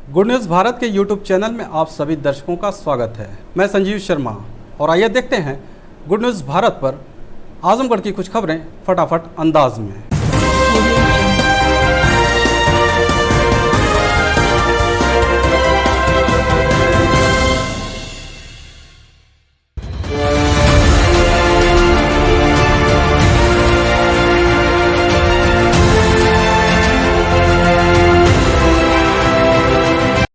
Good news Bharat के YouTube channel में आप सभी दर्शकों का स्वागत है। मैं संजीव शर्मा और आइए देखते हैं गुड न्यूज़ भारत पर आजमगढ़ की कुछ खबरें फटाफट अंदाज में।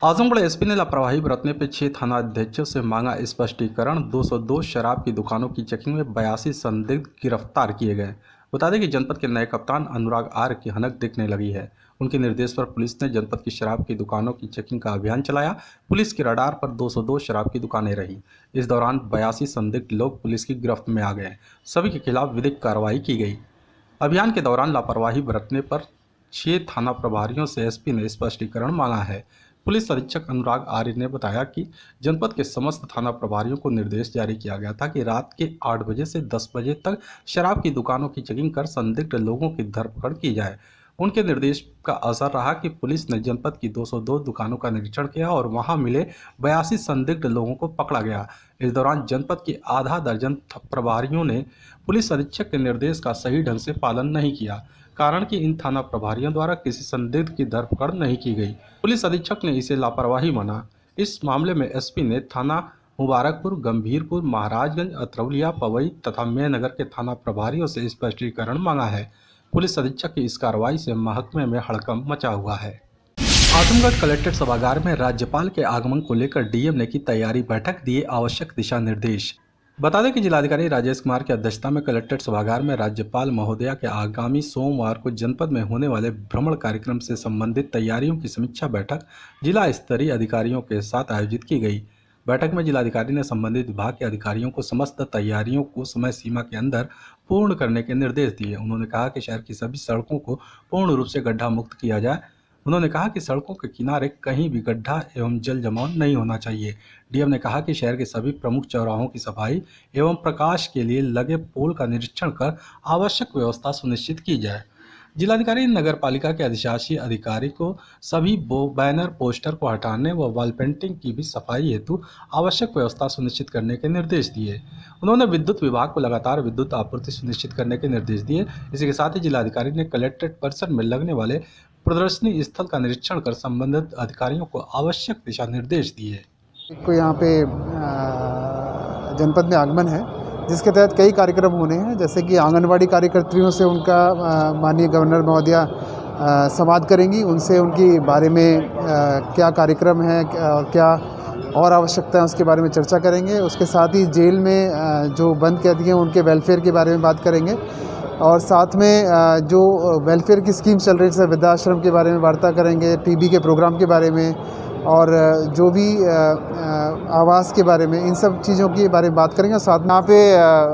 आजमगढ़ एसपी ने लापरवाही बरतने पर 6 थाना अध्यक्षों से मांगा स्पष्टीकरण। 202 शराब की दुकानों की चेकिंग में 82 संदिग्ध गिरफ्तार किए गए। बता दें कि जनपद के नए कप्तान अनुराग आर्य की हनक दिखने लगी है। उनके निर्देश पर पुलिस ने जनपद की शराब की दुकानों की चेकिंग का अभियान चलाया। पुलिस के रडार पर 202 शराब की दुकानें रही। इस दौरान 82 संदिग्ध लोग पुलिस की गिरफ्त में आ गए। सभी के खिलाफ विधिक कार्रवाई की गई। अभियान के दौरान लापरवाही बरतने पर 6 थाना प्रभारियों से एसपी ने स्पष्टीकरण मांगा है। पुलिस अधीक्षक अनुराग आर्य ने बताया कि जनपद के समस्त थाना प्रभारियों को निर्देश जारी किया गया था कि रात के 8 बजे से 10 बजे तक शराब की दुकानों की चेकिंग कर संदिग्ध लोगों की धरपकड़ की जाए। उनके निर्देश का असर रहा कि पुलिस ने जनपद की 202 दुकानों का निरीक्षण किया और वहां मिले 82 संदिग्ध लोगों को पकड़ा गया। इस दौरान जनपद के आधा दर्जन प्रभारियों ने पुलिस अधीक्षक के निर्देश का सही ढंग से पालन नहीं किया, कारण कि इन थाना प्रभारियों द्वारा किसी संदिग्ध की धरपकड़ नहीं की गई। पुलिस अधीक्षक ने इसे लापरवाही माना। इस मामले में एसपी ने थाना मुबारकपुर, गंभीरपुर, महाराजगंज, अतरौलिया, पवई तथा मेनगर के थाना प्रभारियों से स्पष्टीकरण मांगा है। पुलिस अधीक्षक की इस कार्रवाई से महकमे में हड़कंप मचा हुआ है। आजमगढ़ कलेक्ट्रेट सभागार में राज्यपाल के आगमन को लेकर डीएम ने की तैयारी बैठक, दिए आवश्यक दिशा निर्देश। बता दें कि जिलाधिकारी राजेश कुमार की अध्यक्षता में कलेक्ट्रेट सभागार में राज्यपाल महोदया के आगामी सोमवार को जनपद में होने वाले भ्रमण कार्यक्रम से संबंधित तैयारियों की समीक्षा बैठक जिला स्तरीय अधिकारियों के साथ आयोजित की गई। बैठक में जिलाधिकारी ने संबंधित विभाग के अधिकारियों को समस्त तैयारियों को समय सीमा के अंदर पूर्ण करने के निर्देश दिए। उन्होंने कहा कि शहर की सभी सड़कों को पूर्ण रूप से गड्ढा मुक्त किया जाए। उन्होंने कहा कि सड़कों के किनारे कहीं भी गड्ढा एवं जल जमाव नहीं होना चाहिए। डीएम ने कहा कि शहर के सभी प्रमुख चौराहों की सफाई एवं प्रकाश के लिए लगे पोल का निरीक्षण कर आवश्यक व्यवस्था सुनिश्चित की जाए। जिलाधिकारी ने नगर पालिका के अधिशासी अधिकारी को सभी बैनर पोस्टर को हटाने व वॉल पेंटिंग की भी सफाई हेतु आवश्यक व्यवस्था सुनिश्चित करने के निर्देश दिए। उन्होंने विद्युत विभाग को लगातार विद्युत आपूर्ति सुनिश्चित करने के निर्देश दिए। इसी के साथ ही जिलाधिकारी ने कलेक्ट्रेट परिसर में लगने वाले प्रदर्शनी स्थल का निरीक्षण कर संबंधित अधिकारियों को आवश्यक दिशा निर्देश दिए। को यहाँ पे जनपद में आगमन है, जिसके तहत कई कार्यक्रम होने हैं, जैसे कि आंगनवाड़ी कार्यकर्त्रियों से उनका माननीय गवर्नर महोदया संवाद करेंगी। उनसे उनकी बारे में क्या कार्यक्रम है और क्या और आवश्यकता है उसके बारे में चर्चा करेंगे। उसके साथ ही जेल में जो बंद कैदी हैं उनके वेलफेयर के बारे में बात करेंगे और साथ में जो वेलफेयर की स्कीम्स चल रही है जैसे वृद्धाश्रम के बारे में वार्ता करेंगे, टीबी के प्रोग्राम के बारे में और जो भी आवास के बारे में, इन सब चीज़ों के बारे में बात करेंगे। साथ में यहाँ पे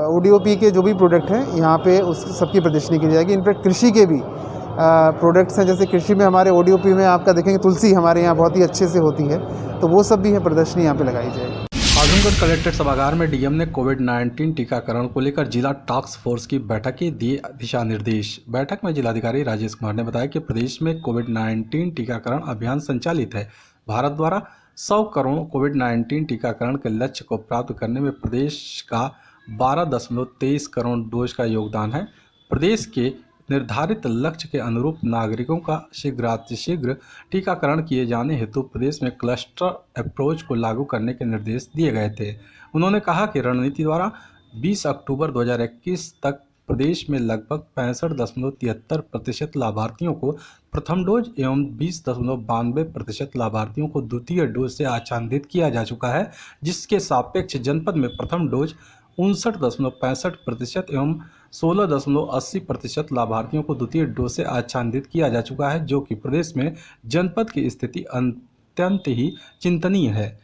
ओडीओपी के जो भी प्रोडक्ट हैं यहाँ पे उस सबकी प्रदर्शनी की जाएगी। इनफैक्ट कृषि के भी प्रोडक्ट्स हैं, जैसे कृषि में हमारे ओडीओपी में आपका देखेंगे तुलसी हमारे यहाँ बहुत ही अच्छे से होती है, तो वो सब भी है प्रदर्शनी यहाँ पे लगाई जाएगी। आजमगढ़ कलेक्ट्रेट सभागार में डीएम ने कोविड-19 टीकाकरण को लेकर जिला टास्क फोर्स की बैठक के दिए दिशा निर्देश। बैठक में जिलाधिकारी राजेश कुमार ने बताया कि प्रदेश में कोविड-19 टीकाकरण अभियान संचालित है। भारत द्वारा 100 करोड़ कोविड-19 टीकाकरण के लक्ष्य को प्राप्त करने में प्रदेश का 12.23 करोड़ डोज का योगदान है। प्रदेश के निर्धारित लक्ष्य के अनुरूप नागरिकों का शीघ्रातिशीघ्र टीकाकरण किए जाने हेतु प्रदेश में क्लस्टर अप्रोच को लागू करने के निर्देश दिए गए थे। उन्होंने कहा कि रणनीति द्वारा 20 अक्टूबर 2021 तक प्रदेश में लगभग 65.73% लाभार्थियों को प्रथम डोज एवं 20.92% लाभार्थियों को द्वितीय डोज से आच्छादित किया जा चुका है, जिसके सापेक्ष जनपद में प्रथम डोज 59.65% एवं 16.80% लाभार्थियों को द्वितीय डोज से आच्छादित किया जा चुका है, जो कि प्रदेश में जनपद की स्थिति अत्यंत ही चिंतनीय है।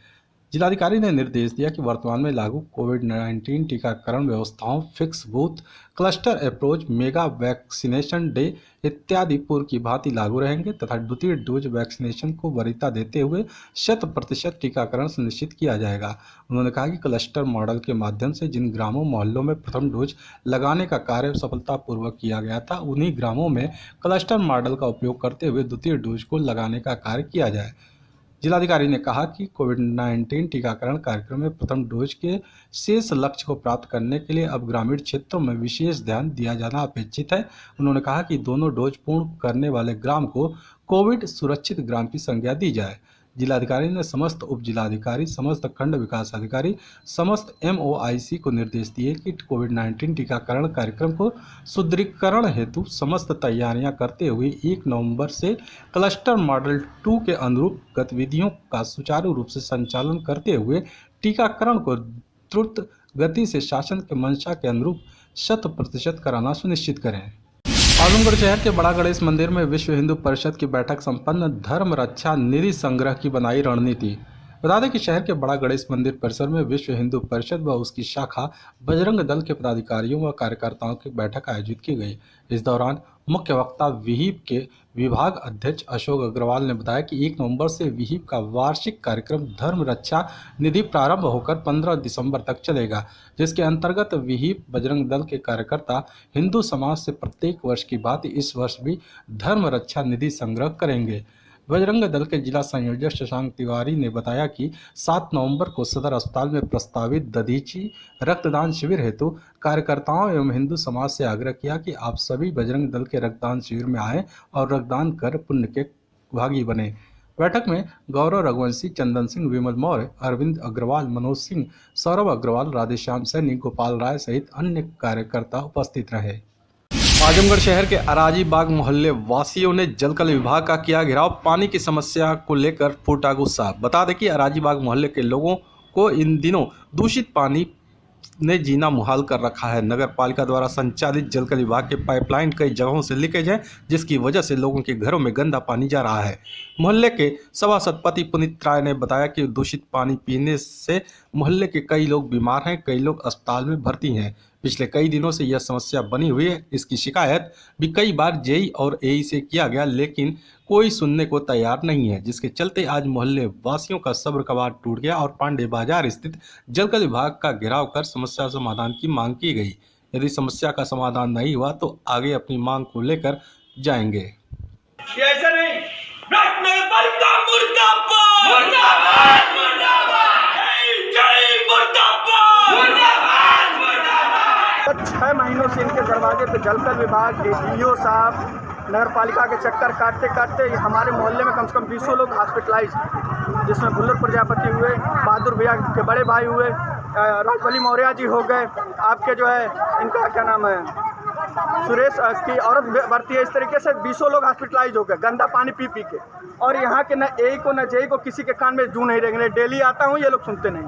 जिलाधिकारी ने निर्देश दिया कि वर्तमान में लागू कोविड-19 टीकाकरण व्यवस्थाओं, fix booth, cluster approach, mega vaccination day इत्यादि पूर्व की भांति लागू रहेंगे तथा द्वितीय डोज वैक्सीनेशन को वरीयता देते हुए 100% टीकाकरण सुनिश्चित किया जाएगा। उन्होंने कहा कि क्लस्टर मॉडल के माध्यम से जिन ग्रामों मोहल्लों में प्रथम डोज लगाने का कार्य सफलतापूर्वक किया गया था, उन्हीं ग्रामों में क्लस्टर मॉडल का उपयोग करते हुए द्वितीय डोज को लगाने का कार्य किया जाए। जिलाधिकारी ने कहा कि कोविड-19 टीकाकरण कार्यक्रम में प्रथम डोज के शेष लक्ष्य को प्राप्त करने के लिए अब ग्रामीण क्षेत्रों में विशेष ध्यान दिया जाना अपेक्षित है। उन्होंने कहा कि दोनों डोज पूर्ण करने वाले ग्राम को कोविड सुरक्षित ग्राम की संज्ञा दी जाए। जिलाधिकारी ने समस्त उप जिलाधिकारी, समस्त खंड विकास अधिकारी, समस्त MOIC को निर्देश दिए कि कोविड-19 टीकाकरण कार्यक्रम को सुदृढ़ीकरण हेतु समस्त तैयारियां करते हुए 1 नवंबर से क्लस्टर मॉडल 2 के अनुरूप गतिविधियों का सुचारू रूप से संचालन करते हुए टीकाकरण को द्रुत गति से शासन के मंशा के अनुरूप 100% कराना सुनिश्चित करें। आजमगढ़ शहर के बड़ा गणेश मंदिर में विश्व हिंदू परिषद की बैठक संपन्न। धर्म रक्षा निधि संग्रह की बनाई रणनीति। बता दें कि शहर के बड़ा गणेश मंदिर परिसर में विश्व हिंदू परिषद व उसकी शाखा बजरंग दल के पदाधिकारियों व कार्यकर्ताओं की बैठक आयोजित की गई। इस दौरान मुख्य वक्ता विहिप के विभाग अध्यक्ष अशोक अग्रवाल ने बताया कि 1 नवंबर से विहिप का वार्षिक कार्यक्रम धर्म रक्षा निधि प्रारंभ होकर 15 दिसंबर तक चलेगा, जिसके अंतर्गत विहिप बजरंग दल के कार्यकर्ता हिंदू समाज से प्रत्येक वर्ष की भांति इस वर्ष भी धर्म रक्षा निधि संग्रह करेंगे। बजरंग दल के जिला संयोजक शशांक तिवारी ने बताया कि 7 नवंबर को सदर अस्पताल में प्रस्तावित दधीची रक्तदान शिविर हेतु कार्यकर्ताओं एवं हिंदू समाज से आग्रह किया कि आप सभी बजरंग दल के रक्तदान शिविर में आएं और रक्तदान कर पुण्य के भागी बने। बैठक में गौरव रघुवंशी, चंदन सिंह, विमल मौर्य, अरविंद अग्रवाल, मनोज सिंह, सौरभ अग्रवाल, राधेश्याम सैनी, गोपाल राय सहित अन्य कार्यकर्ता उपस्थित रहे। आजमगढ़ शहर के अराजी बाग मोहल्ले वासियों ने जलकल विभाग का किया घेराव। पानी की समस्या को लेकर फूटा गुस्सा। बता दें कि अराजी बाग मोहल्ले के लोगों को इन दिनों दूषित पानी ने जीना मुहाल कर रखा है। नगर पालिका द्वारा संचालित जलकल विभाग के पाइपलाइन कई जगहों से लीकेज है, जिसकी वजह से लोगों के घरों में गंदा पानी जा रहा है। मोहल्ले के सभासद पति पुनीत राय ने बताया कि दूषित पानी पीने से मोहल्ले के कई लोग बीमार हैं, कई लोग अस्पताल में भर्ती हैं। पिछले कई दिनों से यह समस्या बनी हुई है। इसकी शिकायत भी कई बार जेई और एई से किया गया, लेकिन कोई सुनने को तैयार नहीं है, जिसके चलते आज मोहल्ले वासियों का सब्र कबाड़ टूट गया और पांडे बाजार स्थित जलकल विभाग का घेराव कर समस्या समाधान की मांग की गई। यदि समस्या का समाधान नहीं हुआ तो आगे अपनी मांग को लेकर जाएंगे। ऐसा नहीं, नगरपालिका मुर्दाबाद, मुर्दाबाद, मुर्दाबाद, जय मुर्दाबाद, मुर्दाबाद, मुर्दाबाद। 6 महीनों से इनके दरवाजे पे जलकल विभाग, डीओ साहब, नगर पालिका के चक्कर काटते काटते हमारे मोहल्ले में कम से कम 200 लोग हॉस्पिटलाइज, जिसमें भुल्लर प्रजापति हुए, बहादुर भैया के बड़े भाई हुए, राजबली मौर्य जी हो गए, आपके जो है इनका क्या नाम है, सुरेश की औरत भर्ती है। इस तरीके से 200 लोग हॉस्पिटलाइज हो गए गंदा पानी पी पी के। और यहाँ के न एई को न जेई को किसी के कान में जू नहीं रहेंगे। डेली आता हूँ, ये लोग सुनते नहीं।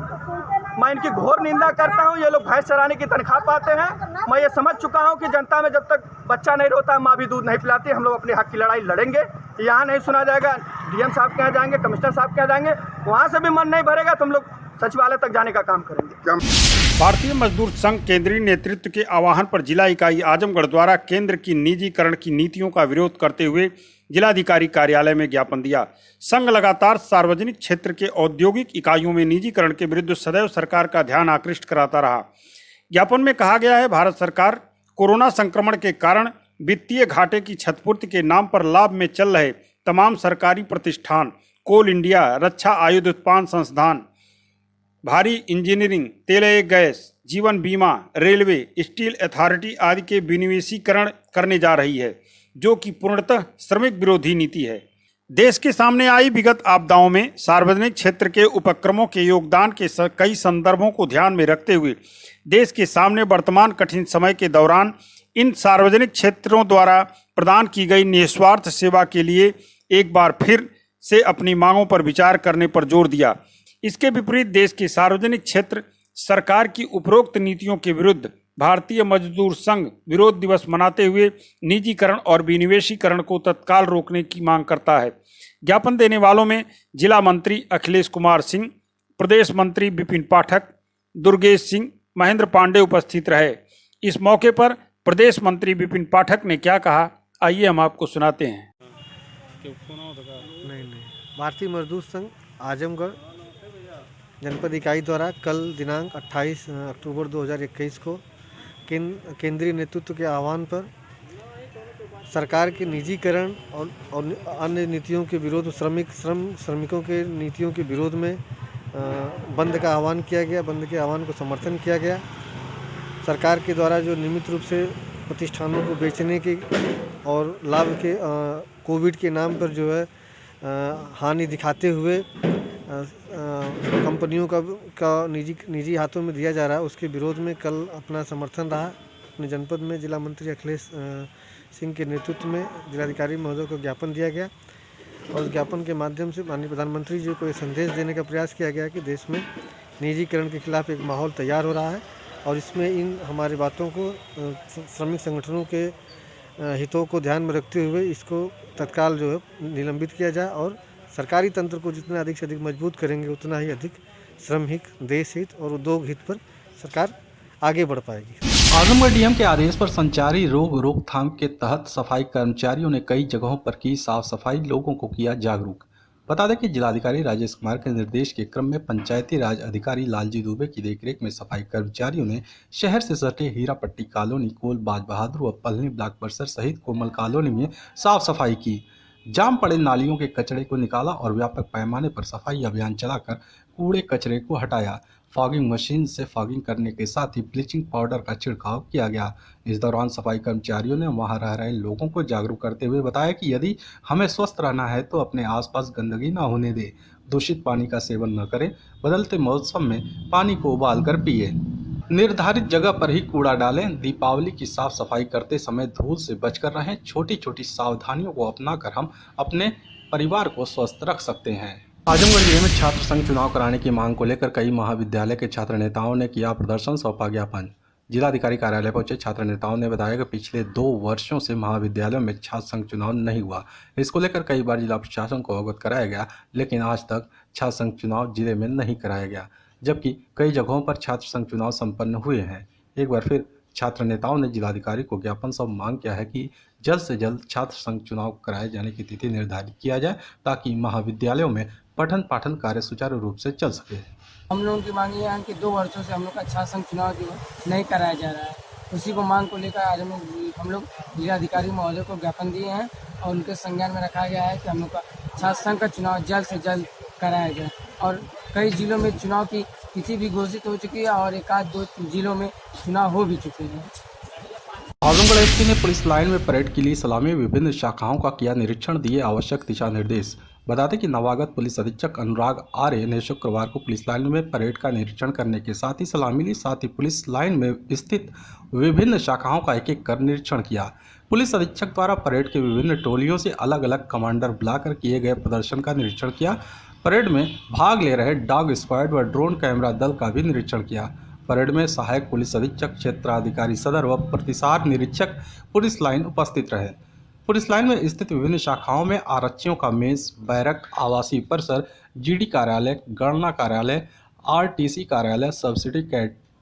मैं इनकी घोर निंदा करता हूँ। ये लोग भैंस चराने की तनख्वाह पाते हैं। मैं ये समझ चुका हूँ कि जनता में जब तक बच्चा नहीं रोता माँ भी दूध नहीं पिलाती। हम लोग अपने हक की लड़ाई लड़ेंगे। यहाँ नहीं सुना जाएगा। डीएम साहब के यहाँ जाएंगे, कमिश्नर साहब के यहाँ जाएंगे, वहाँ से भी मन नहीं भरेगा तो हम लोग सचिवालय तक जाने का काम करेंगे। भारतीय मजदूर संघ केंद्रीय नेतृत्व के आह्वान पर जिला इकाई आजमगढ़ द्वारा केंद्र की निजीकरण की नीतियों का विरोध करते हुए जिलाधिकारी कार्यालय में ज्ञापन दिया। संघ लगातार सार्वजनिक क्षेत्र के औद्योगिक इकाइयों में निजीकरण के विरुद्ध सदैव सरकार का ध्यान आकृष्ट कराता रहा। ज्ञापन में कहा गया है, भारत सरकार कोरोना संक्रमण के कारण वित्तीय घाटे की क्षतिपूर्ति के नाम पर लाभ में चल रहे तमाम सरकारी प्रतिष्ठान, कोल इंडिया, रक्षा आयुध उत्पादन संस्थान, भारी इंजीनियरिंग, तेल गैस, जीवन बीमा, रेलवे, स्टील अथॉरिटी आदि के विनिवेशीकरण करने जा रही है, जो कि पूर्णतः श्रमिक विरोधी नीति है। देश के सामने आई विगत आपदाओं में सार्वजनिक क्षेत्र के उपक्रमों के योगदान के कई संदर्भों को ध्यान में रखते हुए देश के सामने वर्तमान कठिन समय के दौरान इन सार्वजनिक क्षेत्रों द्वारा प्रदान की गई निस्वार्थ सेवा के लिए एक बार फिर से अपनी मांगों पर विचार करने पर जोर दिया। इसके विपरीत देश के सार्वजनिक क्षेत्र सरकार की उपरोक्त नीतियों के विरुद्ध भारतीय मजदूर संघ विरोध दिवस मनाते हुए निजीकरण और विनिवेशीकरण को तत्काल रोकने की मांग करता है। ज्ञापन देने वालों में जिला मंत्री अखिलेश कुमार सिंह, प्रदेश मंत्री विपिन पाठक, दुर्गेश सिंह, महेंद्र पांडे उपस्थित रहे। इस मौके पर प्रदेश मंत्री विपिन पाठक ने क्या कहा, आइए हम आपको सुनाते हैं। भारतीय मजदूर संघ आजमगढ़ जनपद इकाई द्वारा कल दिनांक 28 अक्टूबर 2021 को केंद्रीय नेतृत्व के आह्वान पर सरकार के निजीकरण और अन्य नीतियों के विरोध श्रमिकों के नीतियों के विरोध में बंद का आह्वान किया गया। बंद के आह्वान को समर्थन किया गया। सरकार के द्वारा जो नियमित रूप से प्रतिष्ठानों को बेचने के और लाभ के कोविड के नाम पर जो है हानि दिखाते हुए कंपनियों का निजी हाथों में दिया जा रहा है, उसके विरोध में कल अपना समर्थन रहा। अपने जनपद में जिला मंत्री अखिलेश सिंह के नेतृत्व में जिलाधिकारी महोदय को ज्ञापन दिया गया और उस ज्ञापन के माध्यम से माननीय प्रधानमंत्री जी को ये संदेश देने का प्रयास किया गया कि देश में निजीकरण के खिलाफ एक माहौल तैयार हो रहा है और इसमें इन हमारी बातों को श्रमिक संगठनों के हितों को ध्यान में रखते हुए इसको तत्काल जो है निलंबित किया जाए और सरकारी तंत्र को जितना अधिक से अधिक मजबूत करेंगे उतना ही अधिक श्रम हित, देश हित और उद्योग हित पर सरकार आगे बढ़ पाएगी। आजमगढ़ डीएम के आदेश पर संचारी रोग रोकथाम के तहत सफाई कर्मचारियों ने कई जगहों पर की साफ सफाई, लोगों को किया जागरूक। बता दें कि जिलाधिकारी राजेश कुमार के निर्देश के क्रम में पंचायती राज अधिकारी लालजी दुबे की देखरेख में सफाई कर्मचारियों ने शहर से सटे हीरापट्टी कॉलोनी, कोल, बाज बहादुर व पलनी ब्लॉक परिसर सहित कोमल कॉलोनी में साफ सफाई की। जाम पड़े नालियों के कचरे को निकाला और व्यापक पैमाने पर सफाई अभियान चलाकर कूड़े कचरे को हटाया। फॉगिंग मशीन से फॉगिंग करने के साथ ही ब्लीचिंग पाउडर का छिड़काव किया गया। इस दौरान सफाई कर्मचारियों ने वहां रह रहे लोगों को जागरूक करते हुए बताया कि यदि हमें स्वस्थ रहना है तो अपने आसपास गंदगी न होने दें, दूषित पानी का सेवन न करें, बदलते मौसम में पानी को उबाल कर पिए, निर्धारित जगह पर ही कूड़ा डालें, दीपावली की साफ सफाई करते समय धूल से बचकर रहें। छोटी छोटी सावधानियों को अपनाकर हम अपने परिवार को स्वस्थ रख सकते हैं। आजमगढ़ जिले में छात्र संघ चुनाव कराने की मांग को लेकर कई महाविद्यालय के छात्र नेताओं ने किया प्रदर्शन, सौंपा ज्ञापन। जिलाधिकारी कार्यालय पहुंचे छात्र नेताओं ने बताया कि पिछले 2 वर्षों से महाविद्यालयों में छात्र संघ चुनाव नहीं हुआ। इसको लेकर कई बार जिला प्रशासन को अवगत कराया गया, लेकिन आज तक छात्र संघ चुनाव जिले में नहीं कराया गया, जबकि कई जगहों पर छात्र संघ चुनाव संपन्न हुए हैं। एक बार फिर छात्र नेताओं ने जिलाधिकारी को ज्ञापन सौंप मांग किया है कि जल्द से जल्द छात्र संघ चुनाव कराए जाने की तिथि निर्धारित किया जाए ताकि महाविद्यालयों में पठन पाठन कार्य सुचारू रूप से चल सके। हम लोगों की मांग ये है कि 2 वर्षों से हम लोग का छात्र संघ चुनाव जो नहीं कराया जा रहा है, उसी को मांग को लेकर आज हम लोग जिलाधिकारी महोदय को ज्ञापन दिए हैं और उनके संज्ञान में रखा गया है कि हम लोग का छात्र संघ का चुनाव जल्द से जल्द कराया जाए। और कई जिलों में चुनाव की तिथि भी घोषित हो चुकी है और 1-2 जिलों में चुनाव हो भी चुके हैं। आजमगढ़ एसपी ने पुलिस लाइन में परेड के लिए सलामी, विभिन्न शाखाओं का किया निरीक्षण, दिए आवश्यक दिशा निर्देश। बताते कि नवागत पुलिस अधीक्षक अनुराग आर्य ने शुक्रवार को पुलिस लाइन में परेड का निरीक्षण करने के साथ ही सलामी ली, साथ ही पुलिस लाइन में स्थित विभिन्न शाखाओं का एक-एक कर निरीक्षण किया। पुलिस अधीक्षक द्वारा परेड के विभिन्न टोलियों से अलग अलग कमांडर बुलाकर किए गए प्रदर्शन का निरीक्षण किया। परेड में भाग ले रहे डॉग स्क्वाड व ड्रोन कैमरा दल का भी निरीक्षण किया। परेड में सहायक पुलिस अधीक्षक, क्षेत्राधिकारी सदर व प्रतिसार निरीक्षक पुलिस लाइन उपस्थित रहे। पुलिस लाइन में स्थित विभिन्न शाखाओं में आरक्षियों का मेस, बैरक, आवासीय परिसर, जीडी कार्यालय, गणना कार्यालय, आरटीसी कार्यालय, सब्सिडी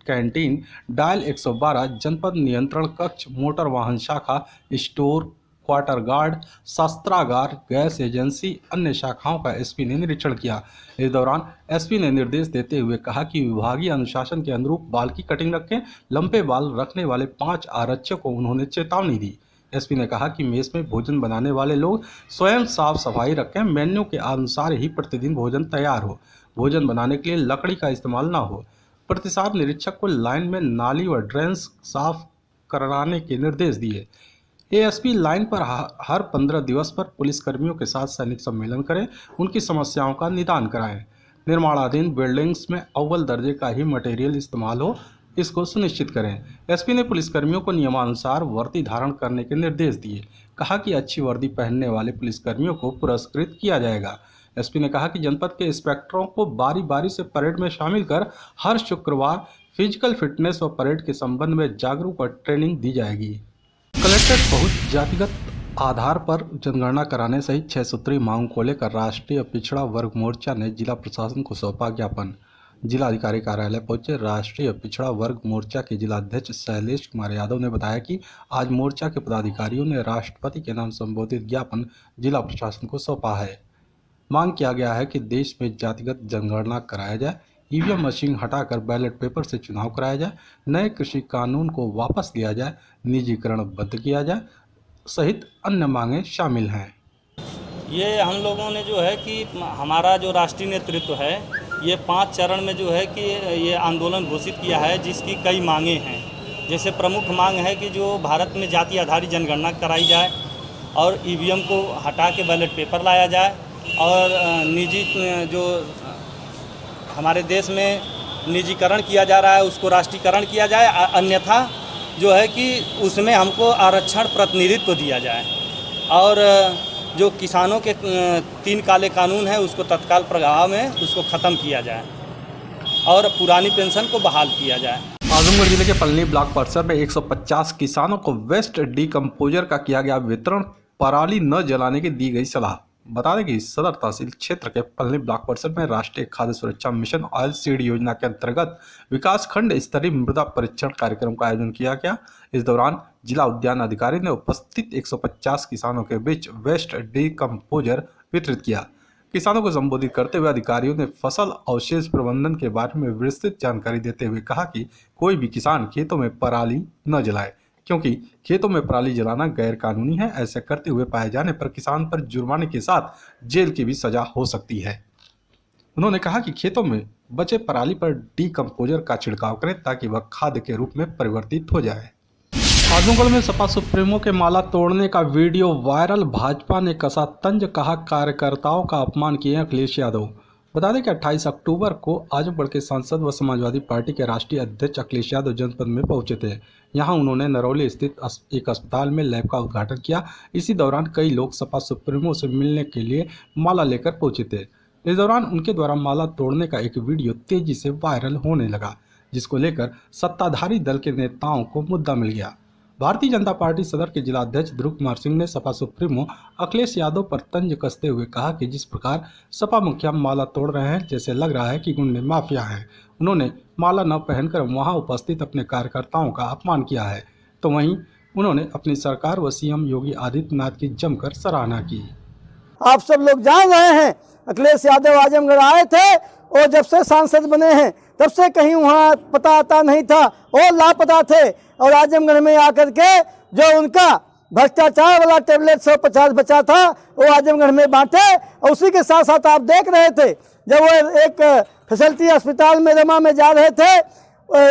कैंटीन, डायल 112, जनपद नियंत्रण कक्ष, मोटर वाहन शाखा, स्टोर, क्वार्टर गार्ड, शस्त्रागार, गैस एजेंसी, अन्य शाखाओं का एसपी ने निरीक्षण किया। इस दौरान एसपी ने निर्देश देते हुए कहा कि विभागीय अनुशासन के अनुरूप बाल की कटिंग रखें। लंबे बाल रखने वाले 5 आरक्षकों को उन्होंने चेतावनी दी। एसपी ने कहा कि मेस में भोजन बनाने वाले लोग स्वयं साफ सफाई रखें, मेन्यू के अनुसार ही प्रतिदिन भोजन तैयार हो, भोजन बनाने के लिए लकड़ी का इस्तेमाल न हो। प्रतिसार निरीक्षक को लाइन में नाली व ड्रेन साफ कराने के निर्देश दिए। एएसपी लाइन पर हर 15 दिवस पर पुलिसकर्मियों के साथ सैनिक सम्मेलन करें, उनकी समस्याओं का निदान कराएं। निर्माणाधीन बिल्डिंग्स में अव्वल दर्जे का ही मटेरियल इस्तेमाल हो, इसको सुनिश्चित करें। एसपी ने पुलिसकर्मियों को नियमानुसार वर्दी धारण करने के निर्देश दिए। कहा कि अच्छी वर्दी पहनने वाले पुलिसकर्मियों को पुरस्कृत किया जाएगा। एसपी ने कहा कि जनपद के इंस्पेक्टरों को बारी बारी से परेड में शामिल कर हर शुक्रवार फिजिकल फिटनेस व परेड के संबंध में जागरूक और ट्रेनिंग दी जाएगी। कलेक्टर बहुत जातिगत आधार पर जनगणना कराने सहित 6 सूत्रीय मांग को लेकर राष्ट्रीय पिछड़ा वर्ग मोर्चा ने जिला प्रशासन को सौंपा ज्ञापन। जिलाधिकारी कार्यालय पहुंचे राष्ट्रीय पिछड़ा वर्ग मोर्चा के जिलाध्यक्ष शैलेश कुमार यादव ने बताया कि आज मोर्चा के पदाधिकारियों ने राष्ट्रपति के नाम संबोधित ज्ञापन जिला प्रशासन को सौंपा है। मांग किया गया है कि देश में जातिगत जनगणना कराया जाए, ईवीएम मशीन हटाकर बैलेट पेपर से चुनाव कराया जाए, नए कृषि कानून को वापस लिया जाए, निजीकरण बंद किया जाए, सहित अन्य मांगे शामिल हैं। ये हम लोगों ने जो है कि हमारा जो राष्ट्रीय नेतृत्व है ये 5 चरण में जो है कि ये आंदोलन घोषित किया है, जिसकी कई मांगे हैं। जैसे प्रमुख मांग है कि जो भारत में जाति आधारित जनगणना कराई जाए और ईवीएम को हटा के बैलेट पेपर लाया जाए और निजी जो हमारे देश में निजीकरण किया जा रहा है उसको राष्ट्रीयकरण किया जाए, अन्यथा जो है कि उसमें हमको आरक्षण प्रतिनिधित्व दिया जाए और जो किसानों के 3 काले कानून है उसको तत्काल प्रभाव में उसको ख़त्म किया जाए और पुरानी पेंशन को बहाल किया जाए। आजमगढ़ जिले के पलनी ब्लॉक परिसर में 150 किसानों को वेस्ट डीकम्पोजर का किया गया वितरण, पराली न जलाने की दी गई सलाह। बता दें कि सदर तहसील क्षेत्र के पलनी ब्लॉक परिसर में राष्ट्रीय खाद्य सुरक्षा मिशन ऑयल सीड योजना के अंतर्गत विकास खंड स्तरीय मृदा परीक्षण कार्यक्रम का आयोजन किया गया। इस दौरान जिला उद्यान अधिकारी ने उपस्थित 150 किसानों के बीच वेस्ट डीकम्पोजर वितरित किया। किसानों को संबोधित करते हुए अधिकारियों ने फसल अवशेष प्रबंधन के बारे में विस्तृत जानकारी देते हुए कहा कि कोई भी किसान खेतों में पराली न जलाए, क्योंकि खेतों में पराली जलाना गैर कानूनी है। ऐसा करते हुए पाए जाने पर किसान पर जुर्माने के साथ जेल की भी सजा हो सकती है। उन्होंने कहा कि खेतों में बचे पराली पर डीकम्पोजर का छिड़काव करें ताकि वह खाद के रूप में परिवर्तित हो जाए। आजमगढ़ में सपा सुप्रीमो के माला तोड़ने का वीडियो वायरल, भाजपा ने कसा तंज, कहा कार्यकर्ताओं का अपमान किए अखिलेश यादव। बता दें कि 28 अक्टूबर को आजमगढ़ के सांसद व समाजवादी पार्टी के राष्ट्रीय अध्यक्ष अखिलेश यादव जनपद में पहुंचे थे। यहां उन्होंने नरौली स्थित एक अस्पताल में लैब का उद्घाटन किया। इसी दौरान कई लोग सपा सुप्रीमो से मिलने के लिए माला लेकर पहुंचे थे। इस दौरान उनके द्वारा माला तोड़ने का एक वीडियो तेजी से वायरल होने लगा, जिसको लेकर सत्ताधारी दल के नेताओं को मुद्दा मिल गया। भारतीय जनता पार्टी सदर के जिला अध्यक्ष ध्रुव कुमार सिंह ने सपा सुप्रीमो अखिलेश यादव पर तंज कसते हुए कहा कि जिस प्रकार सपा मुखिया माला तोड़ रहे हैं, जैसे लग रहा है कि गुंडे माफिया हैं। उन्होंने माला न पहनकर वहां उपस्थित अपने कार्यकर्ताओं का अपमान किया है। तो वहीं उन्होंने अपनी सरकार व सीएम योगी आदित्यनाथ की जमकर सराहना की। आप सब लोग जान रहे हैं अखिलेश यादव आजमगढ़ आए थे और जब से सांसद बने हैं तब से कहीं वहाँ पता आता नहीं था और लापता थे। और आजमगढ़ में आकर के जो उनका भ्रष्टाचार वाला टेबलेट 150 बचा था वो आजमगढ़ में बांटे। और उसी के साथ साथ आप देख रहे थे जब वो एक फैसिलिटी अस्पताल में रमा में जा रहे थे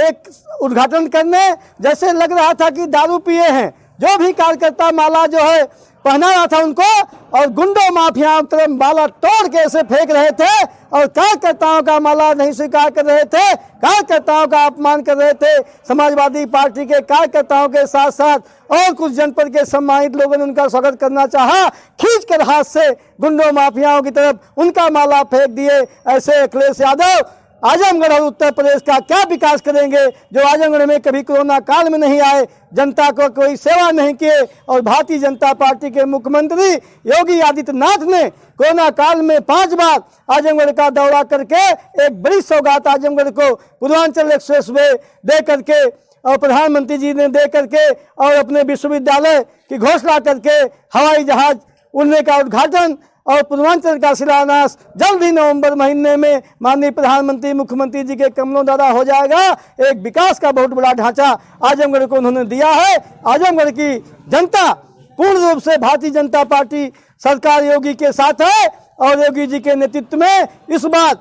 एक उद्घाटन करने, जैसे लग रहा था कि दारू पिए हैं। जो भी कार्यकर्ता माला जो है पहना रहा था उनको, और गुंडों माफियाओं तरफ माला तोड़ के ऐसे फेंक रहे थे और कार्यकर्ताओं का माला नहीं स्वीकार कर रहे थे, कार्यकर्ताओं का अपमान कर रहे थे। समाजवादी पार्टी के कार्यकर्ताओं के साथ साथ और कुछ जनपद के सम्मानित लोगों ने उनका स्वागत करना चाहा, खींच कर हाथ से गुंडों माफियाओं की तरफ उनका माला फेंक दिए। ऐसे अखिलेश यादव आजमगढ़ और उत्तर प्रदेश का क्या विकास करेंगे, जो आजमगढ़ में कभी कोरोना काल में नहीं आए, जनता को कोई सेवा नहीं किए। और भारतीय जनता पार्टी के मुख्यमंत्री योगी आदित्यनाथ ने कोरोना काल में 5 बार आजमगढ़ का दौरा करके एक बड़ी सौगात आजमगढ़ को पूर्वांचल एक्सप्रेस वे दे करके और प्रधानमंत्री जी ने दे करके और अपने विश्वविद्यालय की घोषणा करके हवाई जहाज उड़ने का उद्घाटन और पूर्वांचल का शिलान्यास जल्द ही नवंबर महीने में माननीय प्रधानमंत्री मुख्यमंत्री जी के कमलों द्वारा हो जाएगा। एक विकास का बहुत बड़ा ढांचा आजमगढ़ को उन्होंने दिया है। आजमगढ़ की जनता पूर्ण रूप से भारतीय जनता पार्टी सरकार योगी के साथ है और योगी जी के नेतृत्व में इस बार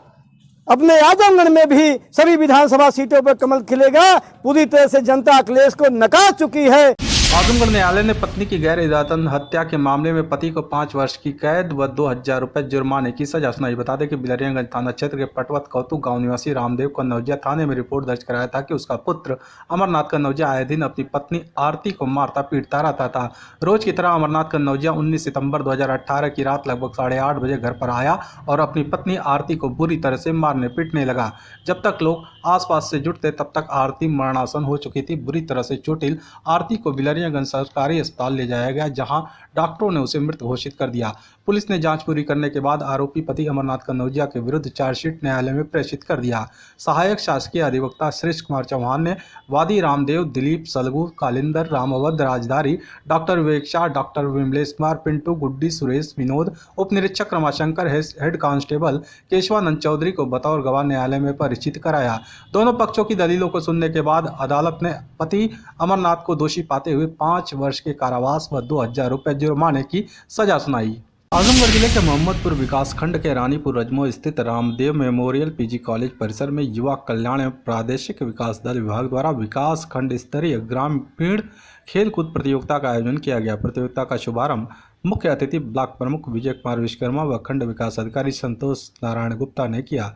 अपने आजमगढ़ में भी सभी विधानसभा सीटों पर कमल खिलेगा। पूरी तरह से जनता अखिलेश को नकार चुकी है। आजमगढ़ न्यायालय ने पत्नी की गैर इरादतन हत्या के मामले में पति को 5 वर्ष की कैद व 2000 रुपये जुर्माने की सजा सुनाई। बता दें कि बिलरियागंज थाना क्षेत्र के पटवत कौतुक गांव निवासी रामदेव कन्नौजिया थाने में रिपोर्ट दर्ज कराया था कि उसका पुत्र अमरनाथ कन्नौजिया आए दिन अपनी पत्नी आरती को मारता पीटता रहता था। रोज की तरह अमरनाथ कन्नौजिया 19 सितंबर 2018 की रात लगभग 8:30 बजे घर पर आया और अपनी पत्नी आरती को बुरी तरह से मारने पीटने लगा। जब तक लोग आसपास से जुटते तब तक आरती मरणासन हो चुकी थी। बुरी तरह से चोटिल आरती को बिलरियागंज सरकारी अस्पताल ले जाया गया, जहां डॉक्टरों ने उसे मृत घोषित कर दिया। पुलिस ने जांच पूरी करने के बाद आरोपी पति अमरनाथ कन्नौजिया के विरुद्ध चार्जशीट न्यायालय में प्रेषित कर दिया। सहायक शासकीय अधिवक्ता श्रेष्ठ कुमार चौहान ने वादी रामदेव, दिलीप सलगू, कालिंदर, रामावध, राजदारी, डॉक्टर विवेक शाह, डॉक्टर विमलेश कुमार, पिंटू, गुड्डी, सुरेश, विनोद, उप निरीक्षक रमाशंकर, हेड कांस्टेबल केशवानंद चौधरी को बतौर गवाह न्यायालय में परिचित कराया। दोनों पक्षों की दलीलों को सुनने के बाद अदालत ने पति अमरनाथ को दोषी पाते हुए 5 वर्ष के कारावास व 2000 रुपये जुर्माने की सजा सुनाई। आजमगढ़ जिले के मोहम्मदपुर विकास खंड के रानीपुर रजमो स्थित रामदेव मेमोरियल पीजी कॉलेज परिसर में युवा कल्याण एवं प्रादेशिक विकास दल विभाग द्वारा विकास खंड स्तरीय ग्रामीण खेलकूद प्रतियोगिता का आयोजन किया गया। प्रतियोगिता का शुभारंभ मुख्य अतिथि ब्लॉक प्रमुख विजय कुमार विश्वकर्मा व खंड विकास अधिकारी संतोष नारायण गुप्ता ने किया।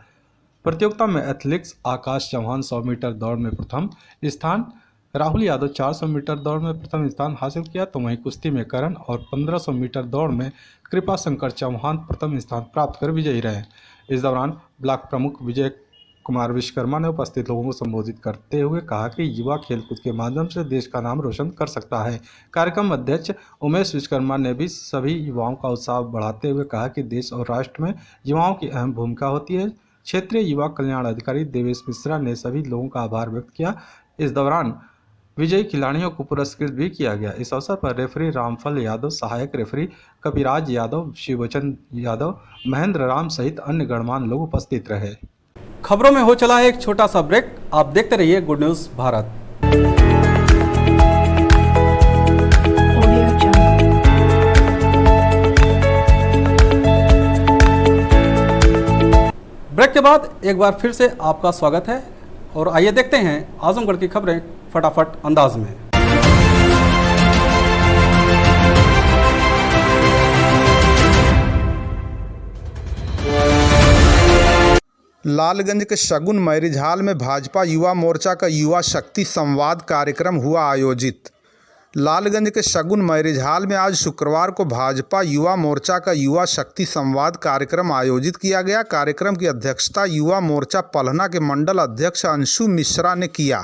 प्रतियोगिता में एथलेटिक्स आकाश चौहान 100 मीटर दौड़ में प्रथम स्थान, राहुल यादव 400 मीटर दौड़ में प्रथम स्थान हासिल किया, तो वहीं कुश्ती में करण और 1500 मीटर दौड़ में कृपा शंकर चौहान प्रथम स्थान प्राप्त कर विजयी रहे। इस दौरान ब्लॉक प्रमुख विजय कुमार विश्वकर्मा ने उपस्थित लोगों को संबोधित करते हुए कहा कि युवा खेलकूद के माध्यम से देश का नाम रोशन कर सकता है। कार्यक्रम अध्यक्ष उमेश विश्वकर्मा ने भी सभी युवाओं का उत्साह बढ़ाते हुए कहा कि देश और राष्ट्र में युवाओं की अहम भूमिका होती है। क्षेत्रीय युवा कल्याण अधिकारी देवेश मिश्रा ने सभी लोगों का आभार व्यक्त किया। इस दौरान विजयी खिलाड़ियों को पुरस्कृत भी किया गया। इस अवसर पर रेफरी रामफल यादव, सहायक रेफरी कपिराज यादव, शिववचन यादव, महेंद्र राम सहित अन्य गणमान्य लोग उपस्थित रहे। खबरों में हो चला है एक छोटा सा ब्रेक, आप देखते रहिए गुड न्यूज भारत। ब्रेक के बाद एक बार फिर से आपका स्वागत है और आइए देखते हैं आजमगढ़ की खबरें फटाफट अंदाज में। लालगंज के शगुन मैरिज हॉल में भाजपा युवा मोर्चा का युवा शक्ति संवाद कार्यक्रम हुआ आयोजित। लालगंज के शगुन मैरिज हॉल में आज शुक्रवार को भाजपा युवा मोर्चा का युवा शक्ति संवाद कार्यक्रम आयोजित किया गया। कार्यक्रम की अध्यक्षता युवा मोर्चा पलहना के मंडल अध्यक्ष अंशु मिश्रा ने किया।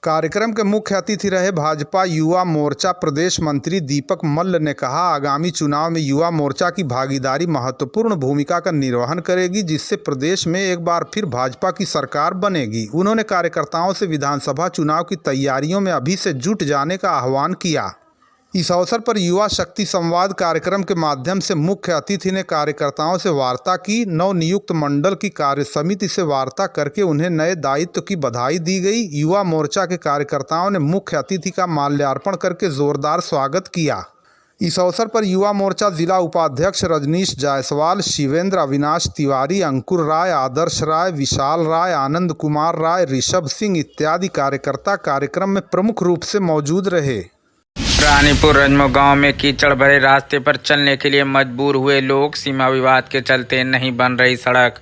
कार्यक्रम के मुख्य अतिथि रहे भाजपा युवा मोर्चा प्रदेश मंत्री दीपक मल्ल ने कहा, आगामी चुनाव में युवा मोर्चा की भागीदारी महत्वपूर्ण भूमिका का निर्वहन करेगी, जिससे प्रदेश में एक बार फिर भाजपा की सरकार बनेगी। उन्होंने कार्यकर्ताओं से विधानसभा चुनाव की तैयारियों में अभी से जुट जाने का आह्वान किया। इस अवसर पर युवा शक्ति संवाद कार्यक्रम के माध्यम से मुख्य अतिथि ने कार्यकर्ताओं से वार्ता की। नवनियुक्त मंडल की कार्य समिति से वार्ता करके उन्हें नए दायित्व की बधाई दी गई। युवा मोर्चा के कार्यकर्ताओं ने मुख्य अतिथि का माल्यार्पण करके जोरदार स्वागत किया। इस अवसर पर युवा मोर्चा जिला उपाध्यक्ष रजनीश जायसवाल, शिवेंद्र, अविनाश तिवारी, अंकुर राय, आदर्श राय, विशाल राय, आनंद कुमार राय, ऋषभ सिंह इत्यादि कार्यकर्ता कार्यक्रम में प्रमुख रूप से मौजूद रहे। रानीपुर रजमो गांव में कीचड़ भरे रास्ते पर चलने के लिए मजबूर हुए लोग। सीमा विवाद के चलते नहीं बन रही सड़क।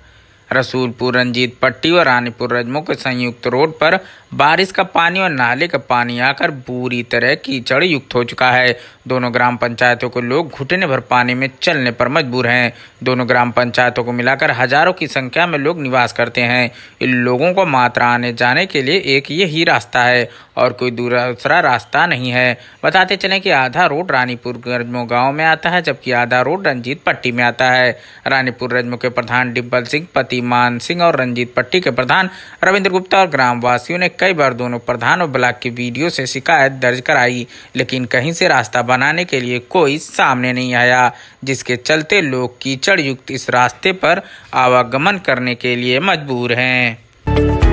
रसूलपुर, रंजीत पट्टी और रानीपुर रजमो के संयुक्त रोड पर बारिश का पानी और नाले का पानी आकर बुरी तरह कीचड़ युक्त हो चुका है। दोनों ग्राम पंचायतों के लोग घुटने भर पानी में चलने पर मजबूर हैं। दोनों ग्राम पंचायतों को मिलाकर हजारों की संख्या में लोग निवास करते हैं। इन लोगों को मात्र आने जाने के लिए एक यही रास्ता है और कोई दूसरा रास्ता नहीं है। बताते चलें कि आधा रोड रानीपुर रजमो गाँव में आता है, जबकि आधा रोड रंजीत पट्टी में आता है। रानीपुर रजमो के प्रधान डिम्पल सिंह, पति मान सिंह और रंजीत पट्टी के प्रधान रविंद्र गुप्ता और ग्रामवासियों ने कई बार दोनों प्रधान और ब्लॉक की वीडियो से शिकायत दर्ज कराई, लेकिन कहीं से रास्ता बनाने के लिए कोई सामने नहीं आया, जिसके चलते लोग कीचड़ युक्त इस रास्ते पर आवागमन करने के लिए मजबूर हैं।